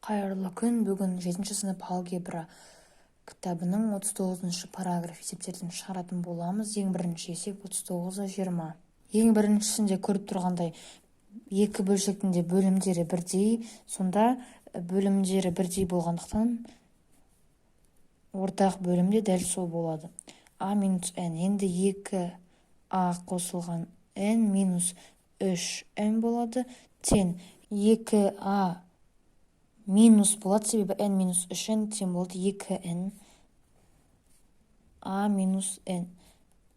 Қайырлы күн. Бүгін 7 сынып алгебра кітабының 39 параграф есептерден шығаратын боламыз. Ең бірінші есеп 39-20. Ең біріншісінде көріп тұрғандай екі бөлшектің де бөлімдері бірдей, сонда бөлімдері бірдей болғандықтан ортақ бөлімде дәл сол болады. А минус n. Енді 2a қосылған n минус 3n болады. Тен 2a минус болады, себебі n минус 3n тен болады 2n a минус n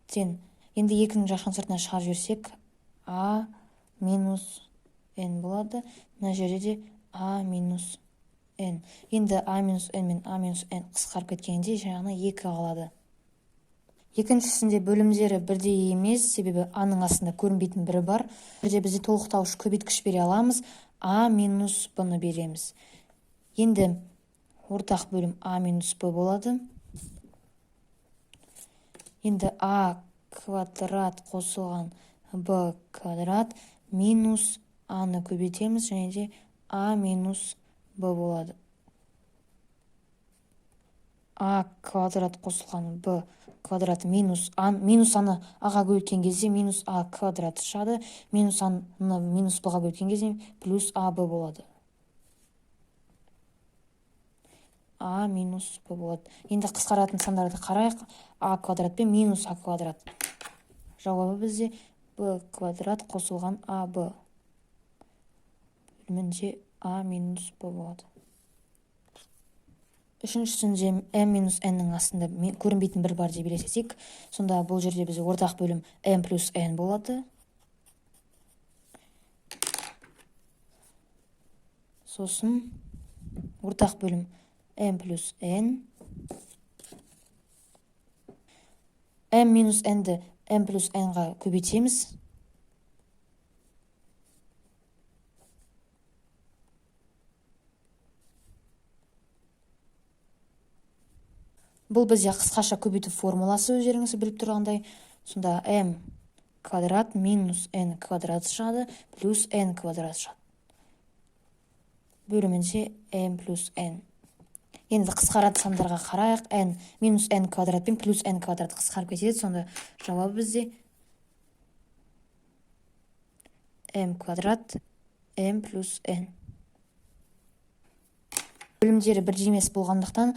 тен. Енді 2-ні жақын сыртына шығарып жіберсек, a минус n болады. Мына жерде де a минус n. Енді a минус n мен a минус n қысқарып кеткенде жаңағы 2 қалады. Екіншісінде бөлімдері бірдей емес, себебі a-ның астында көрінбейтін бірі бар. Бірде бізде толықтауыш көбейткіш бере аламыз, a минус b-ны береміз. Енді ортақ бөлім a минус b болады. Енді a квадрат қосылған b квадрат минус a-ны көбейтеміз, және де a минус b болады. a квадрат қосылған b квадрат минус a-ны a-ға көбейткен кезде минус a квадрат шығады, минус a-ны минус b-ға көбейткен кезде плюс ab болады. a минус b болады. Енді қысқаратын сандарды қарайық. a квадрат пен минус a квадрат. Жауабы бізде b квадрат қосылған ab бөлімінде a минус b болады. Үшіншісінде m минус n-нің астында көрінбейтін бір бар деп елестетсек, сонда бұл жерде бізде ортақ бөлім m плюс n болады. Сосын ортақ бөлім m плюс n. m минус n-ді m плюс n-ға көбейтеміз. Бұл бізде қысқаша көбейту формуласы, өздеріңіз біліп тұрғандай. Сонда m квадрат минус n квадрат шығады, плюс n квадрат шығады. Бөлімінде m плюс n. Енді қысқаратын сандарға қарайық. n минус n квадрат пен плюс n квадрат қысқарып кетеді. Сонда жауабы бізде m квадрат m плюс n. Бөлімдері бірдей емес болғандықтан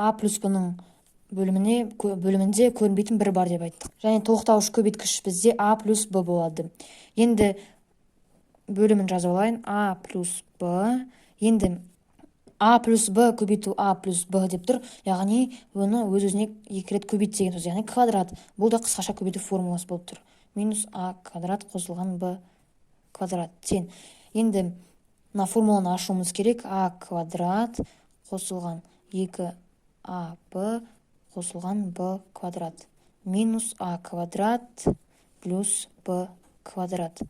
a плюс b-ның бөлімінде көрінбейтін бір бар деп айттық. Және толықтауыш көбейткіш бізде a плюс b болады. Енді бөлімін жазып алайын. a плюс b. Енді a плюс b көбейту a плюс b деп тұр. Яғни оны өз-өзіне 2 рет көбейт деген сөз. Яғни квадрат. Бұл да қысқаша көбейту формуласы болып тұр. Минус a квадрат қосылған b квадрат тен. Енді мына формуланы ашуымыз керек. a квадрат қосылған 2ab қосылған b квадрат минус a квадрат плюс b квадрат.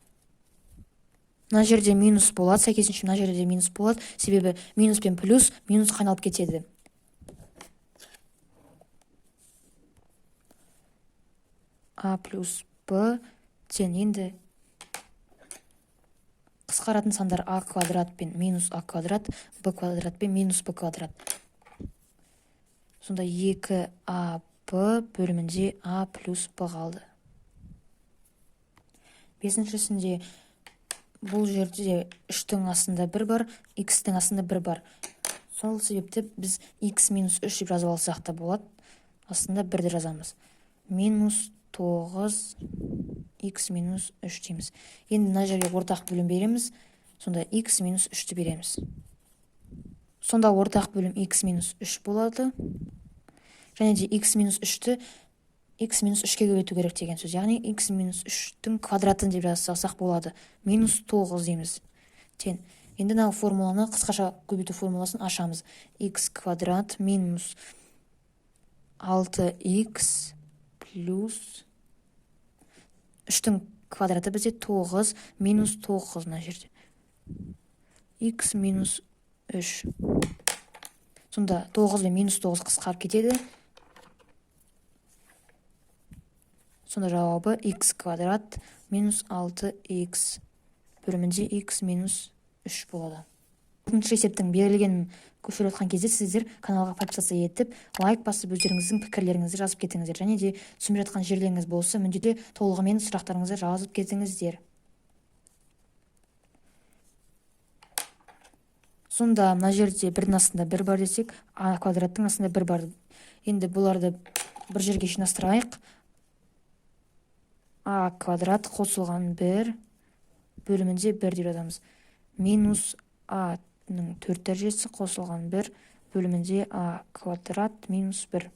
Мына жерде минус болады, сәйкесінше мына жерде минус болады, себебі минус пен плюс минус қайналып кетеді. a плюс b тен. Енді қысқаратын сандар a квадрат пен минус a квадрат, b квадрат пен минус b квадрат. Сонда 2ab бөлімінде a плюс b қалды. Бесіншісінде бұл жерде 3-тің астында 1 бар, x-тің астында 1 бар. Сол себепті біз x минус 3 деп жазып алсақ та болады. Астында 1-ді жазамыз. Минус 9 x минус 3 дейміз. Енді мына жерге ортақ бөлім береміз. Сонда x минус 3-ті береміз. Сонда ортақ бөлім x минус 3 болады. Және де x минус 3-ті x минус 3-ке көбейту керек деген сөз. Яғни x минус 3-тің квадратын деп жазсақ болады. Минус 9 дейміз. Тен. Енді мына формуланы қысқаша көбейту формуласын ашамыз. x квадрат минус 6x плюс 3-тің квадраты бізде 9 минус 9 мына жерде. x минус 3. Сонда 9 бен минус 9 қысқарып кетеді. Сонда жауабы x квадрат минус 6x бөлімінде x минус 3 болады. алтыншы есептің берілгенін көшіріп жатқан кезде сіздер каналға подписаться етіп лайк басып өздеріңіздің пікірлеріңізді жазып кетіңіздер, және де түсінбей жатқан жерлеріңіз болса міндетті толығымен сұрақтарыңызды жазып кетіңіздер. Сонда мына жерде бірдің астында бір бар десек, а квадраттың астында бір бар. Енді бұларды бір жерге жинастырайық. А квадрат қосылған 1 бөлімінде 1 деп жазамыз. Минус а-ның 4 дәрежесі қосылған 1 бөлімінде а квадрат минус 1.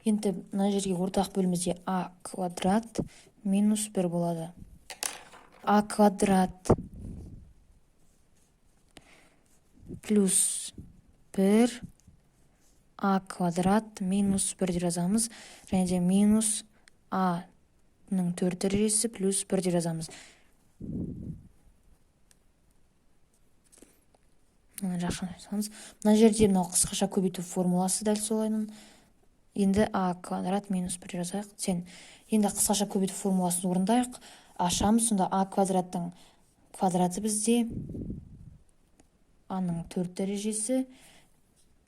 Енді мына жерге ортақ бөлімізде а квадрат минус 1 болады. А квадрат плюс 1 а квадрат минус 1 деп жазамыз. Және де минус а-ның 4 дәрежесі плюс 1 деп жазамыз. Мына жерде мынау қысқаша көбейту формуласы дәл солайынан. Енді а квадрат минус 1 жазайық. Енді қысқаша көбейту формуласын орындайық. Ашамыз. Сонда а квадраттың квадраты бізде а-ның 4 дәрежесі,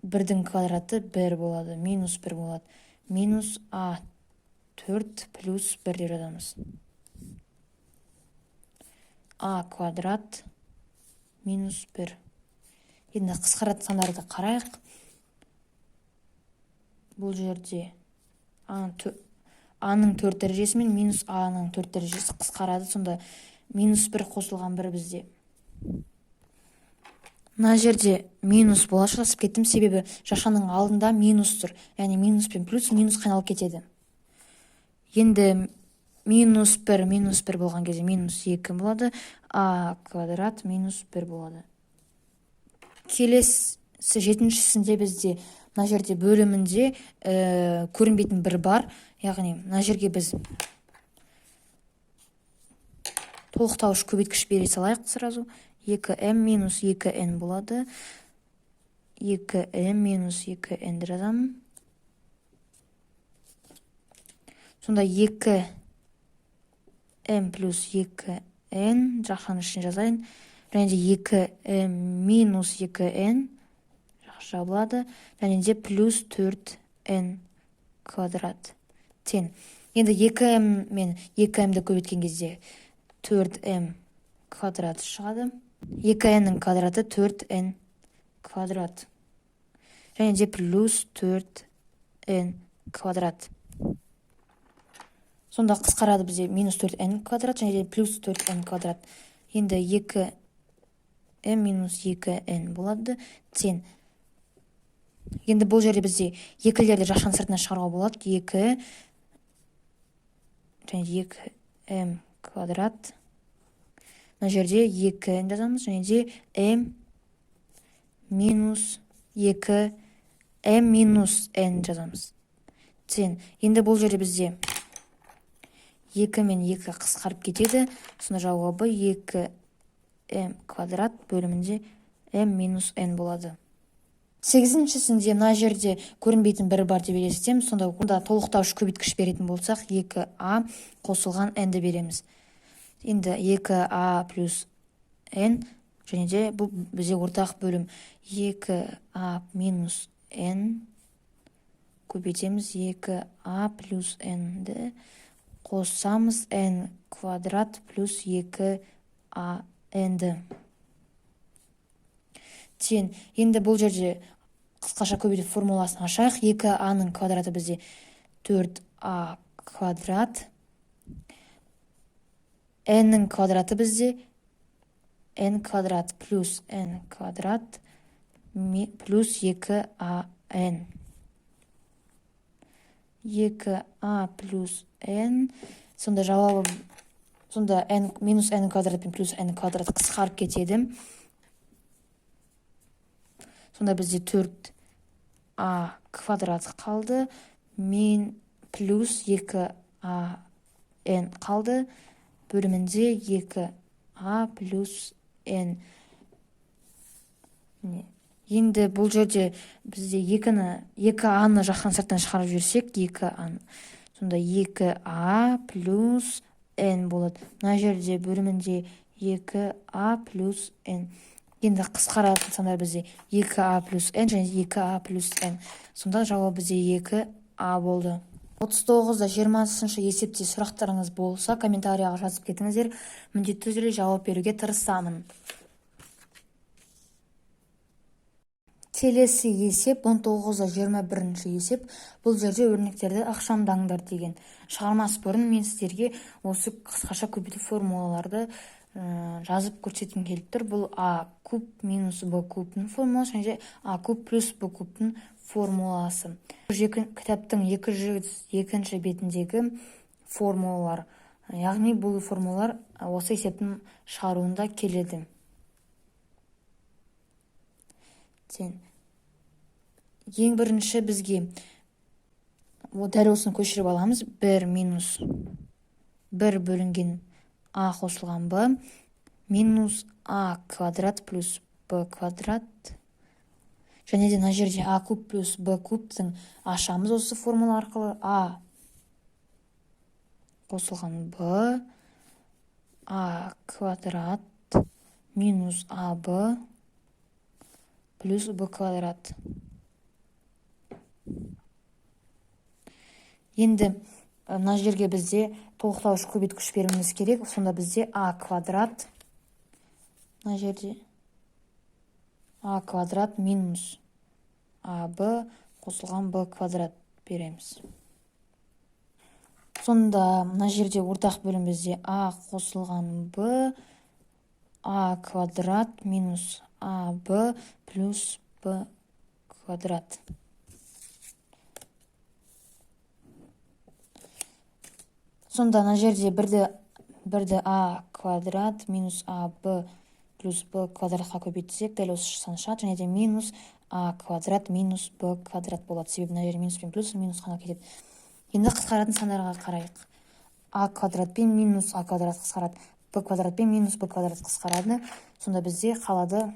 1-дің квадраты 1 болады, минус 1 болады. Минус а 4 плюс 1 деп жазамыз. А квадрат минус 1. Енді қысқаратын сандарды қарайық. Бұл жерде а-ның 4 дәрежесі мен минус а-ның 4 дәрежесі қысқарады. Сонда минус 1 қосылған 1 бізде. Мына жерде минус болашақ жазып кеттім, себебі жашаның алдында минус тұр. Яғни минус пен плюс қайналып кетеді. Енді минус 1 болған кезде минус 2 болады. А квадрат минус 1 болады. Келесі жетіншісінде бізде мына жерде бөлімінде көрінбейтін 1 бар. Яғни мына жерге біз толықтауыш көбейткіш бере салайық сразу. 2m минус 2n болады. 2m минус 2n жазамын. Сонда 2m плюс 2n жақшаның ішіне жазайын. Және де 2m минус 2n жақша болады. Және де плюс 4n квадрат. Енді 2m мен 2mді көбейткен кезде 4m квадрат шығады. 2n-ның квадраты 4n квадрат. Және де плюс 4n квадрат. Сонда қысқарады бізде минус 4n квадрат және де плюс 4n квадрат. Енді 2m минус 2n болады. Енді бұл жерде бізде екілерді жақшаның сыртына шығаруға болады. 2 және де 2m квадрат. Мына жерде 2n жазамыз, және де m минус 2m минус n жазамыз. Енді бұл жерде бізде 2 мен 2 қысқарып кетеді. Сонда жауабы 2m квадрат бөлімінде m минус n болады. Сегізіншісінде мына жерде көрінбейтін 1 бар деп елестетеміз. Сонда толықтауыш көбейткіш беретін болсақ 2a қосылған n-ді береміз. Енді 2a плюс n, және де бұл бізде ортақ бөлім. 2a минус n көбейтеміз. 2a плюс n-ді қосамыз. n квадрат плюс 2a n-ді. Енді бұл жерде қысқаша көбейту формуласын ашайық. 2a-ның квадраты бізде 4a квадрат. n-ның квадраты бізде n квадрат плюс n квадрат плюс 2an. 2a плюс n. Сонда жауабы n минус n квадрат пен плюс n квадрат қысқарып кетеді. Сонда бізде 4a квадрат қалды. Мен плюс 2an қалды. Бөлімінде 2a плюс n. Енді бұл жерде бізде 2a-ны жақшаның сыртынан шығарып жіберсек, 2a. Сонда 2a плюс n болады. Мына жерде бөлімінде 2a плюс n. Енді қысқаратын сандар бізде 2а плюс n және 2а плюс n. Сонда жауап бізде 2а болды. 39-да 20-шы есепте сұрақтарыңыз болса, комментарияға жазып кетіңіздер. Міндетті түрде жауап беруге тырысамын. Келесі есеп 19-да 21-ші есеп. Бұл жерде өрнектерді ықшамдаңдар деген. Шығармас бұрын мен сіздерге осы қысқаша көбейту формулаларды жазып көрсеткім келіп тұр. Бұл а куб минус б кубтың формуласы және а куб плюс б кубтың формуласы. Кітаптың 202-ші бетіндегі формулалар. Яғни бұл формулалар осы есептің шығаруында келеді. Ең бірінші бізге дәл осыны көшіріп аламыз. 1 минус 1 бөлінген а қосылған б минус а квадрат плюс б квадрат. Және де мына жерде а куб плюс б кубтың ашамыз осы формула арқылы. А қосылған б а квадрат минус аб плюс б квадрат. Енді мына жерге бізде толықтауыш көбейткіш беруіміз керек. Сонда бізде а квадрат, мына жерде а квадрат минус аб қосылған б квадрат береміз. Сонда мына жерде ортақ бөлім бізде а қосылған б а квадрат минус аб плюс б квадрат. Сонда мына жерде бірді а квадрат минус аб плюс б квадратқа көбейтсек, дәл осы сан шығады. Және де минус а квадрат минус б квадрат болады. Себебі мына жерде минус пен плюс минусқа кетеді. Енді қысқаратын сандарға қарайық. А квадрат пен минус а квадрат қысқарады. Б квадрат пен минус б квадрат қысқарады. Сонда бізде қалады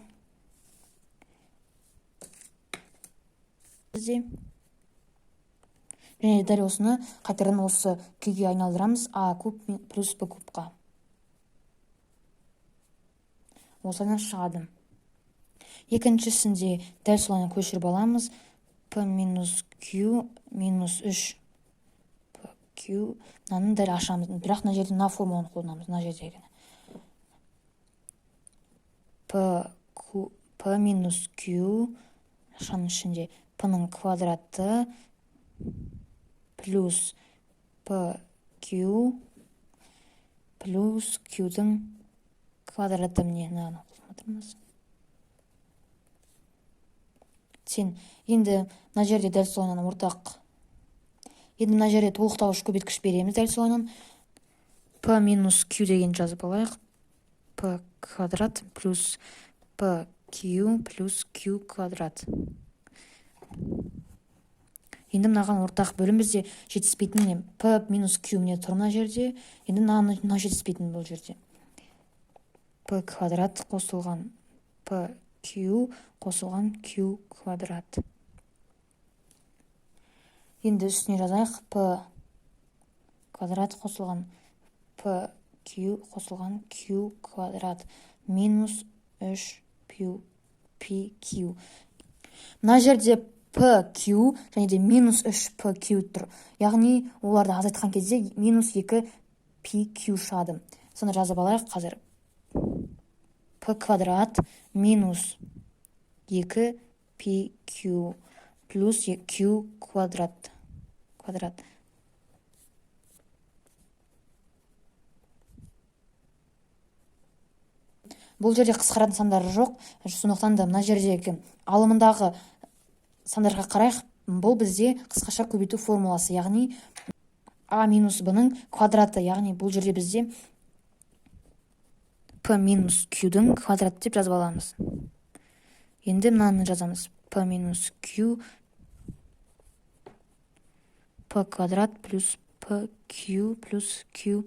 және дәл осыны қайтадан осы күйге айналдырамыз. А куб плюс б кубқа. Осыдан шығады. Екіншісінде дәл солай көшіріп аламыз. P минус Q минус 3 Q. Мынаны дәл ашамыз. Бірақ мына жерде мына формуланы қолданамыз. Мына жерде P минус Q ашамның ішінде P-ның квадраты плюс PQ плюс Q-дің квадраты. Міне мынаны қолданамыз. Енді мына жерде дәл солайынан ортақ. Енді мына жерде толықтауыш көбейткіш береміз. Дәл солайынан P минус Q деген жазып алайық. P квадрат плюс PQ плюс Q квадрат. Енді мынаған ортақ бөлім бізде жетіспейтін. P минус Q міне тұр мына жерде. Енді мына жетіспейтін бұл жерде. P квадрат қосылған PQ қосылған Q квадрат. Енді үстіне жазайық. P квадрат қосылған PQ қосылған Q квадрат минус 3PQ. Мына жерде PQ және де минус 3PQ тұр. Яғни оларды азайтқан кезде минус 2PQ шығады. Соны жазып алайық қазір. P квадрат минус 2PQ плюс Q квадрат. Бұл жерде қысқаратын сандары жоқ. Сондықтан да мына жердегі алымындағы сандарға қарайық. Бұл бізде қысқаша көбейту формуласы, яғни а минус б-ның квадраты. Яғни бұл жерде бізде P минус Q-дің квадраты деп жазып аламыз. Енді мынаны жазамыз. P минус Q P квадрат плюс PQ плюс Q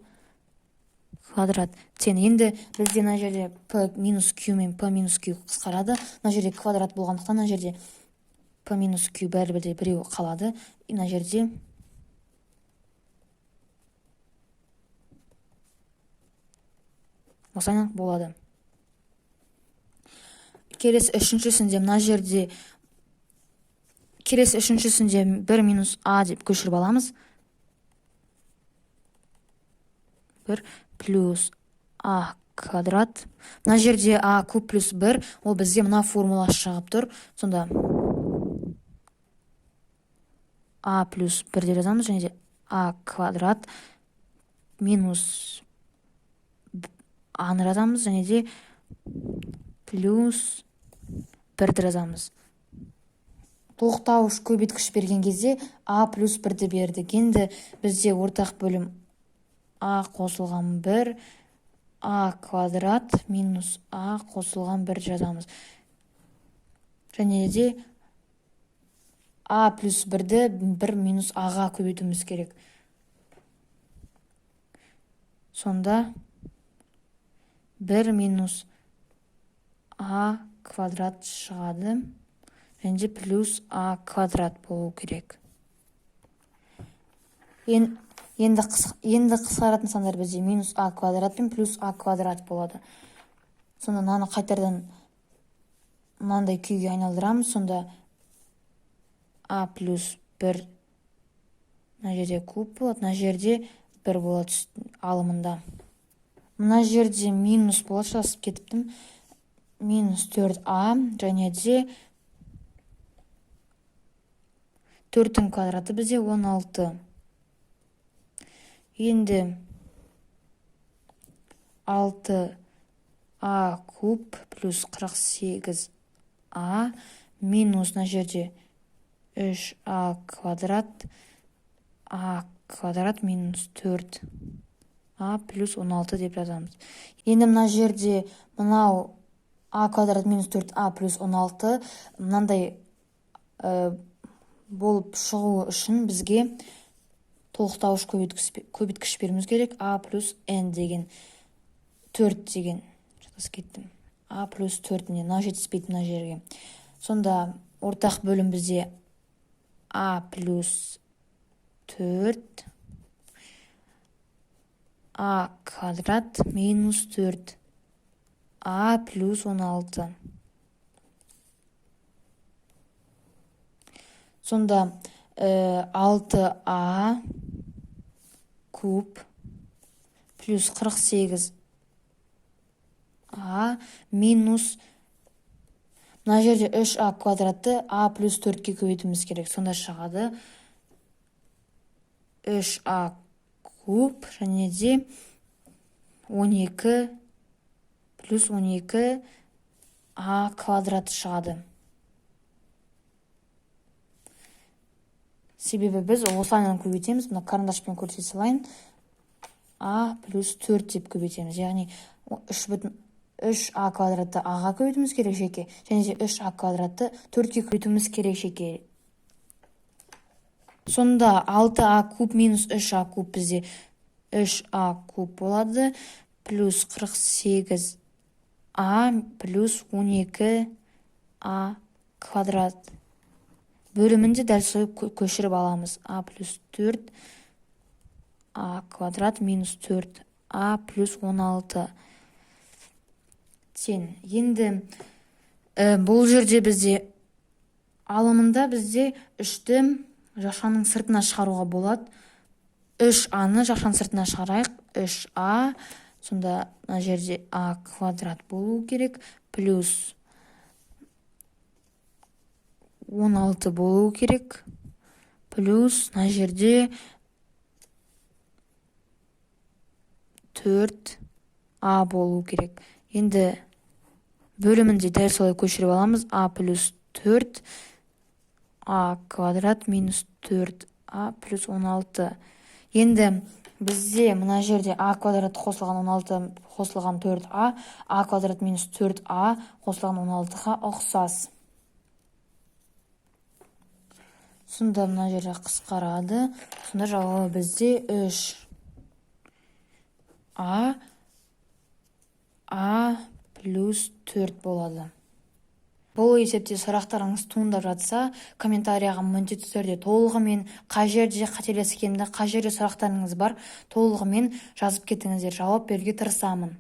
квадрат. Енді бізде мына жерде P минус Q мен P минус Q қысқарады. Мына жерде квадрат болғандықтан мына жерде P минус Q бәрібірде біреу қалады. Мына жерде осылай болады. келесі үшіншісінде мына жерде келесі үшіншісінде 1 минус а деп көшіріп аламыз. 1 плюс а квадрат. Мына жерде а куб плюс 1, ол бізде мына формула шығып тұр. Сонда а плюс 1 деп жазамыз, және де а квадрат минус аны жазамыз, және де плюс 1 жазамыз. Тоқтауыш көбейткіш берген кезде а плюс 1 бердік. Енді бізде ортақ бөлім а қосылған 1, а квадрат минус а қосылған 1 жазамыз. Және де а плюс 1-ді 1 минус аға көбейтуіміз керек. Сонда 1 минус а квадрат шығады. Және де плюс а квадрат болу керек. Енді қысқаратын сандар бізде минус а квадрат пен плюс а квадрат болады. Сонда мынаны қайтардан мынандай күйге айналдырамыз. Сонда а плюс 1 мына жерде куб болады, мына жерде 1 болады алымында. Мына жерде минус болады, жазып кетіптім. Минус 4а, және де 4-дің квадраты бізде 16. Енді 6а куб плюс 48а минус мына жерде 3а квадрат, а квадрат минус 4а плюс 16 деп жазамыз. Енді мына жерде мынау а квадрат минус 4а плюс 16 мынандай болып шығуы үшін бізге толықтауыш көбейткіш беруіміз керек. А плюс n деген 4 деген жазып кеттім. А плюс 4 мына жетіспейді мына жерге. Сонда ортақ бөлім бізде а плюс 4 а квадрат минус 4 а плюс 16. Сонда 6а куб плюс 48а минус мына жерде 3а квадратты а плюс 4-ке көбейтуіміз керек. Сонда шығады 3а куб және де 12 плюс 12а квадрат шығады. Себебі біз осылайынан көбейтеміз. Мына карандашпен көрсете салайын. А плюс 4 деп көбейтеміз. Яғни 3а квадратты аға көбейтуіміз керек жеке. Және де 3а квадратты 4-ке көбейтуіміз керек жеке. Сонда 6а куб минус 3а куб бізде 3а куб болады. Плюс 48а плюс 12а квадрат. Бөлімінде дәл солай көшіріп аламыз. А плюс 4 а квадрат минус 4а плюс 16 тең. Енді бұл жерде бізде алымында бізде 3-ті жақшаның сыртына шығаруға болады. 3аны жақшаның сыртына шығарайық. 3а, сонда мына жерде а квадрат болу керек, плюс 16 болу керек, плюс мына жерде 4а болу керек. Енді бөлімінде дәл солай көшіріп аламыз. А плюс 4 а квадрат минус 4а плюс 16. Енді бізде мына жерде а квадрат қосылған 16 қосылған 4а, а квадрат минус 4а қосылған 16-ға ұқсас. Сонда мына жерде қысқарады. Сонда жауабы бізде 3а плюс 4 болады. Бұл есепте сұрақтарыңыз туындап жатса, комментарияға міндетті түрде толығымен қай жерде қателескенімді, қай жерде сұрақтарыңыз бар, толығымен жазып кетіңіздер. Жауап беруге тырысамын.